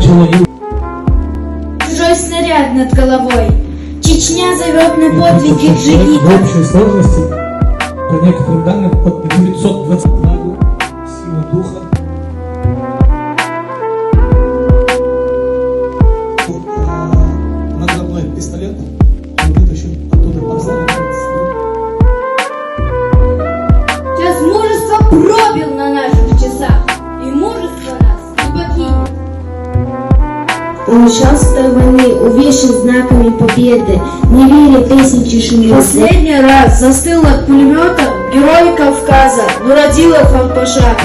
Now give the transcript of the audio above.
начало ю... Чужой снаряд над головой. Чечня зовет на подвиги В джигитов. общей сложности, по некоторым данным, от 922 сила духа. Наградной пистолет он вытащил оттуда обзор. Сейчас мужество пробил на наших часах, и мужество нас не покинет. Он шел с той войны, увешан знаками победы, не веря тысячи шумов. Последний раз застыл от пулемета герой Кавказа Нурадилов Паша.